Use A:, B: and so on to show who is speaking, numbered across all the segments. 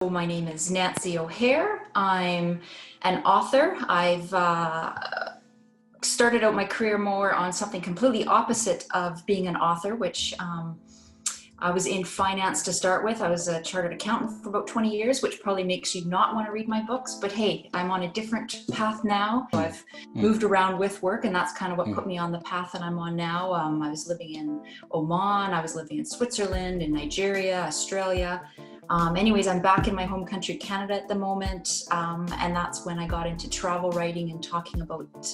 A: My name is Nancy O'Hare. I'm an author. I've started out my career more on something completely opposite of being an author, which I was in finance to start with. I was a chartered accountant for about 20 years, which probably makes you not want to read my books. But hey, I'm on a different path now. I've moved around with work, and that's kind of what put me on the path that I'm on now. I was living in Oman. I was living in Switzerland, in Nigeria, Australia. Anyways, I'm back in my home country, Canada at the moment, and that's when I got into travel writing and talking about,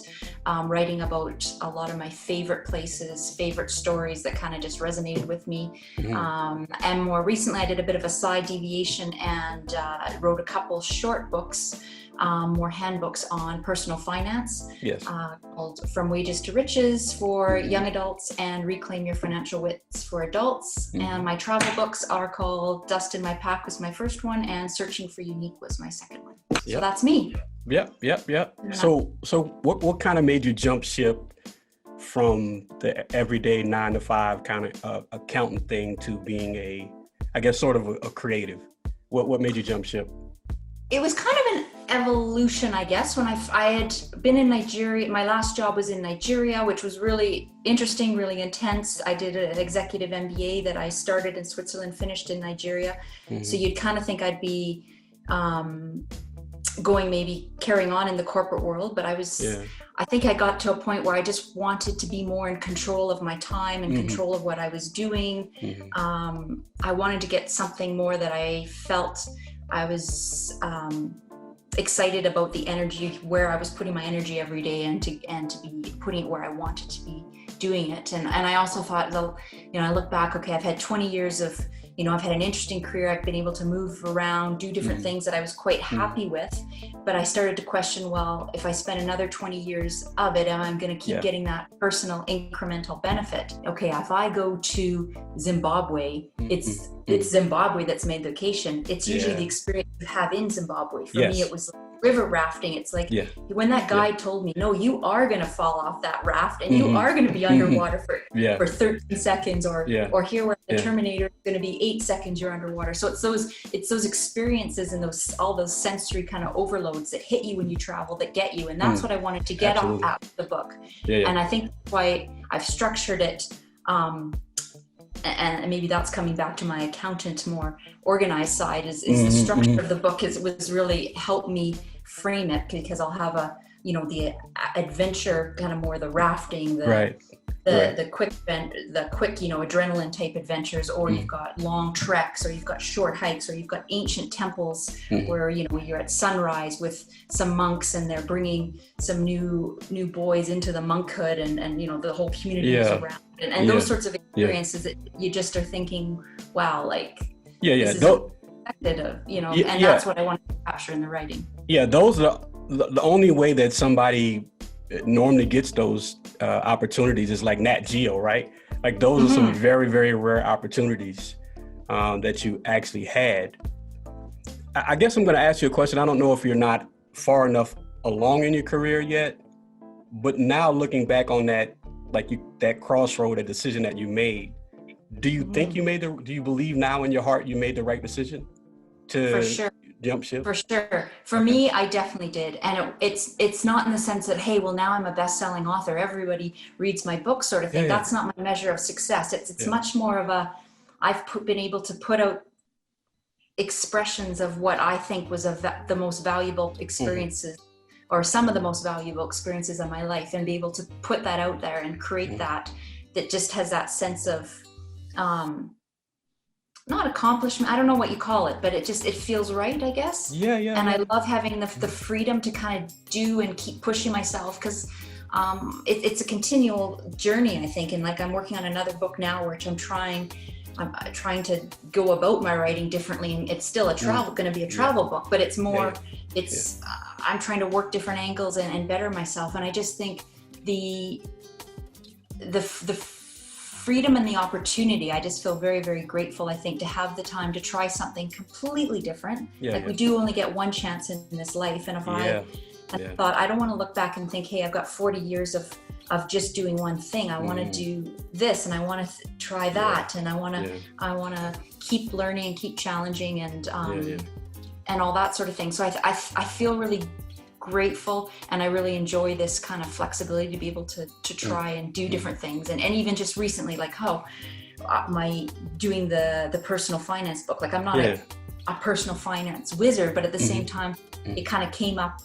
A: writing about a lot of my favorite places, favorite stories that kind of just resonated with me. And more recently, I did a bit of a side deviation and wrote a couple short books, more handbooks on personal finance, called From Wages to Riches for young adults and Reclaim Your Financial Wits for adults. And my travel books are called Dust in My Pack was my first one, and Searching for Unique was my second one. So that's me.
B: So what kind of made you jump ship from the everyday 9-to-5 kind of accountant thing to being I guess sort of a creative? What made you jump ship?
A: It was kind of an evolution, I guess. When I had been in Nigeria, my last job was in Nigeria, which was really interesting, really intense. I did an executive MBA that I started in Switzerland, finished in Nigeria. So you'd kind of think I'd be carrying on in the corporate world, but I think I got to a point where I just wanted to be more in control of my time and control of what I was doing. I wanted to get something more that I felt I was excited about, the energy, where I was putting my energy every day, and to be putting it where I wanted to be doing it. And I also thought, I look back, okay, I've had 20 years of, I've had an interesting career. I've been able to move around, do different things that I was quite happy with. But I started to question, well, if I spend another 20 years of it, am I going to keep getting that personal incremental benefit? Okay, if I go to Zimbabwe, it's Zimbabwe that's my vacation. It's usually the experience you have in Zimbabwe. For me, it was river rafting. It's like when that guide told me, no, you are going to fall off that raft and you are going to be underwater for 13 seconds or here where the Terminator is going to be 8 seconds you're underwater. So it's those experiences and all those sensory kind of overloads that hit you when you travel that get you. And that's what I wanted to get out of the book. And I think that's why I've structured it. And maybe that's coming back to my accountant, more organized side, is the structure of the book was really helped me frame it, because I'll have the adventure, kind of more the rafting, the quick adrenaline type adventures, or you've got long treks, or you've got short hikes, or you've got ancient temples where you're at sunrise with some monks and they're bringing some new boys into the monkhood, and the whole community is around, and those sorts of experiences that you just are thinking, wow, this is expected of, and that's what I want to capture in the writing.
B: Those are the only way that somebody normally gets those opportunities is like Nat Geo, right? Like those are some very, very rare opportunities that you actually had. I guess I'm going to ask you a question. I don't know if you're not far enough along in your career yet, but now looking back on that, that crossroad, a decision that you made, do you think do you believe now in your heart you made the right decision to
A: For sure.
B: jump ship?
A: For sure. For me, I definitely did. And it's not in the sense that, hey, well, now I'm a best-selling author, everybody reads my book sort of thing. That's not my measure of success. It's much more of I've been able to put out expressions of what I think was the most valuable experiences, or some of the most valuable experiences of my life, and be able to put that out there and create that just has that sense of not accomplishment, I don't know what you call it, but it feels right, I guess. And I love having the freedom to kind of do and keep pushing myself, because it's a continual journey, I think. And I'm working on another book now, which I'm trying to go about my writing differently. And it's still going to be a travel book, but it's more, I'm trying to work different angles and better myself. And I just think the freedom and the opportunity, I just feel very, very grateful, I think, to have the time to try something completely different. We do only get one chance in this life. And if I thought, I don't want to look back and think, hey, I've got 40 years of just doing one thing. I want to do this, and I want to try that, and I want to keep learning and keep challenging, and and all that sort of thing. So I feel really grateful, and I really enjoy this kind of flexibility to be able to try and do different things. And even just recently, like my doing the personal finance book, like I'm not a personal finance wizard, but at the same time, it kind of came up.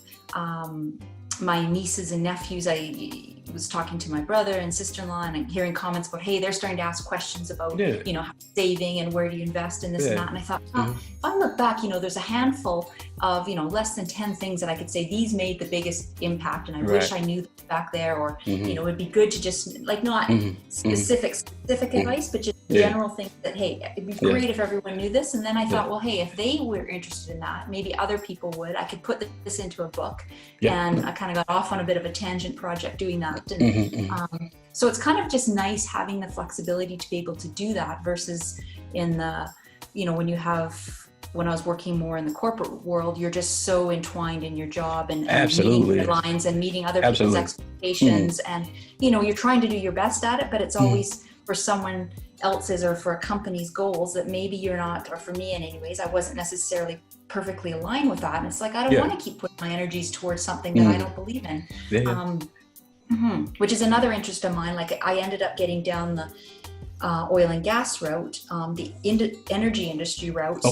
A: My nieces and nephews, I was talking to my brother and sister-in-law, and I'm hearing comments about, hey, they're starting to ask questions about, you know, saving and where do you invest in this and that. And I thought, if I look back, you know, there's a handful of, you know, less than 10 things that I could say these made the biggest impact, and I wish I knew back there, or you know, it'd be good to just like not specific advice, but just general things that, hey, it'd be great if everyone knew this. And then I thought, well, hey, if they were interested in that, maybe other people would. I could put this into a book. And I kind of got off on a bit of a tangent project doing that. And so it's kind of just nice having the flexibility to be able to do that versus in the, you know, when I was working more in the corporate world, you're just so entwined in your job and meeting deadlines and meeting other people's expectations. And, you know, you're trying to do your best at it, but it's always for someone else's or for a company's goals that maybe you're not, or for me in any ways, I wasn't necessarily perfectly aligned with that. And it's like, I don't want to keep putting my energies towards something that I don't believe in. Which is another interest of mine. Like I ended up getting down the oil and gas route, the energy industry route.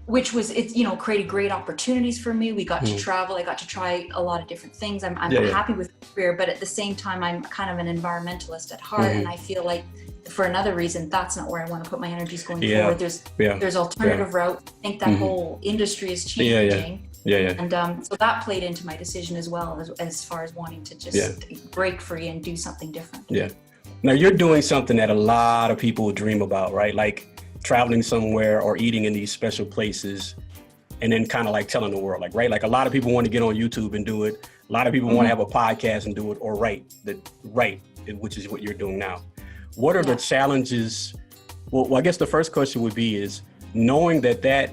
A: Which was, it, you know, created great opportunities for me. We got to travel. I got to try a lot of different things. I'm happy with my career, but at the same time, I'm kind of an environmentalist at heart. And I feel like for another reason, that's not where I want to put my energies going forward. There's alternative routes. I think that whole industry is changing. And so that played into my decision as well, as far as wanting to just break free and do something different.
B: Now you're doing something that a lot of people dream about, right? Like traveling somewhere or eating in these special places, and then kind of like telling the world, like, right? Like a lot of people want to get on YouTube and do it. A lot of people want to have a podcast and do it, or write, which is what you're doing now. What are the challenges? Well, I guess the first question would be is knowing that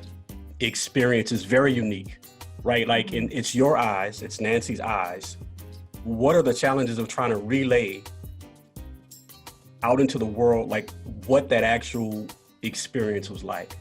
B: experience is very unique, right? Like it's your eyes, it's Nancy's eyes. What are the challenges of trying to relay out into the world, like what that actual experience was like?